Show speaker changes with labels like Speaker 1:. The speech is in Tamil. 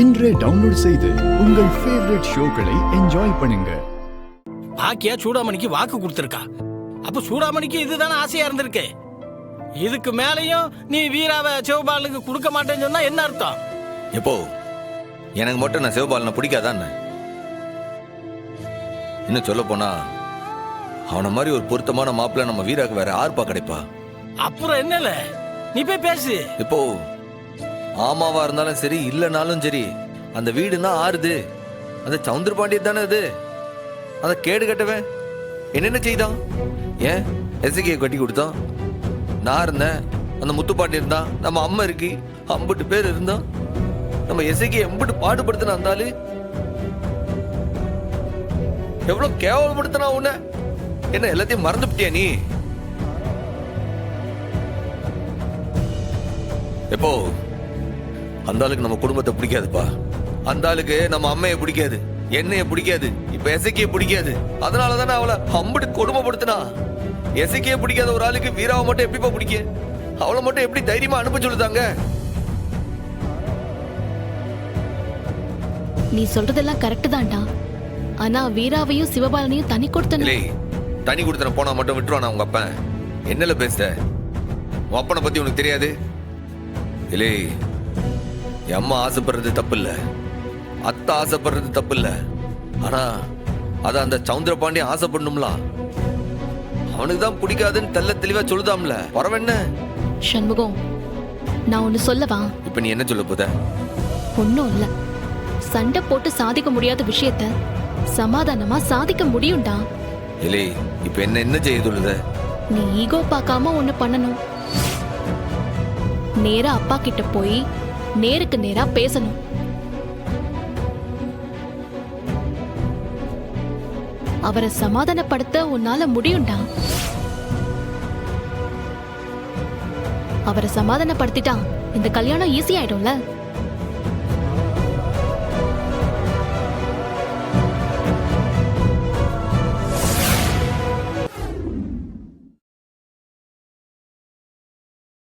Speaker 1: இன்றே டவுன்லோட் செய்து உங்கள் ஃபேவரட் ஷோக்களை என்ஜாய் பண்ணுங்க.
Speaker 2: ஆக்கியா சூடாமணிக்கு வாக்கு கொடுத்திருக்கா. அப்ப சூடாமணிக்கு இதுதானே ஆசையா இருந்திருக்கு. இதுக்கு மேலையும் நீ வீராவை சிவபாலனுக்கு கொடுக்க மாட்டேன்னு சொன்னா என்ன அர்த்தம்?
Speaker 3: எப்போ எனக்கு மட்டும் நான் சிவபாலனை பிடிக்காதான்? இன்னும் சொல்ல போனா அவனை மாதிரி ஒரு பொருத்தமான மாப்பிள்ள நம்ம வீராக்கு வேற யாருப்பா கிடைப்பா?
Speaker 2: அப்புறம் என்னல நீ போய் பேசு.
Speaker 3: இப்போ ஆமாவா இருந்தாலும் சரி இல்லைனாலும் சரி அந்த வீடுன்னா ஆறுது. அந்த சவுந்தர பாண்டியன் தானே அது. அதை கேடு கட்டவன் என்னென்ன செய்தான்? ஏன் எசகியை கட்டி கொடுத்தான். நான் இருந்தேன், அந்த முத்துப்பாண்டி இருந்தான், நம்ம அம்மா இருக்கு, 50 பேர் இருந்தான். நம்ம எசகியை எம்பிட்டு பாடுபடுத்தின அந்தாலு எவ்வளவு கேவலப்படுத்தினா உன்ன. என்ன எல்லாத்தையும் மறந்துட்டியா நீ? எப்போ அந்த ஆளுக்கு நம்ம குடும்பத்தை பிடிக்காதுப்பா. அந்த ஆளுக்கு நம்ம அம்மையை பிடிக்காது, என்னைய பிடிக்காது, இப்ப எசக்கிய பிடிக்காது. அதனாலதானே அவளை அம்புட்டு கொடுமைப்படுத்தினா. எசக்கிய பிடிக்காத ஒரு ஆளுக்கு வீராவை மட்டும் எப்படிப்பா பிடிக்க? அவளை மட்டும் எப்படி தைரியமா அனுப்ப சொல்லுதாங்க?
Speaker 4: நீ சொல்றதெல்லாம் கரெக்ட் தான்டா. ஆனா வீராவையும் சிவபாலனையும் தனி கொடுத்தனே.
Speaker 3: தனி கொடுத்தன போனா மட்டும் விட்டுருவானா உங்க அப்பன்? என்னல பேச? உன் அப்பனை பத்தி உனக்கு தெரியாது? இல்லை, அம்மா ஆசைப்படுறது தப்பு இல்ல, அத்தை ஆசைப்படுறது தப்பு இல்ல. ஆனா அத அந்த சவுந்தர பாண்டியன் ஆசைப்படணும்ல. அவனுக்கு தான் பிடிக்காதுன்னு தெல்ல தெளிவா சொல்லுதாம்ல. வரவென்ன
Speaker 4: சண்முகம், நான் ஒன்னு சொல்லவா?
Speaker 3: இப்ப நீ என்ன சொல்ல போத?
Speaker 4: ஒன்னும் இல்ல. சண்டை போட்டு சாதிக்க முடியாத விஷயத்த சமாதானமா சாதிக்க முடியும்டா.
Speaker 3: இல்லை, இப்ப என்ன செய்ய சொல்லுத?
Speaker 4: நீ ஈகோ பார்க்காம ஒண்ணு பண்ணணும். நேரா அப்பா கிட்ட போய் நேருக்கு நேரா பேசணும். அவரை சமாதானப்படுத்த உன்னால முடியும்டா. அவரை சமாதானப்படுத்திட்டா இந்த கல்யாணம் ஈஸி ஆயிடும்ல.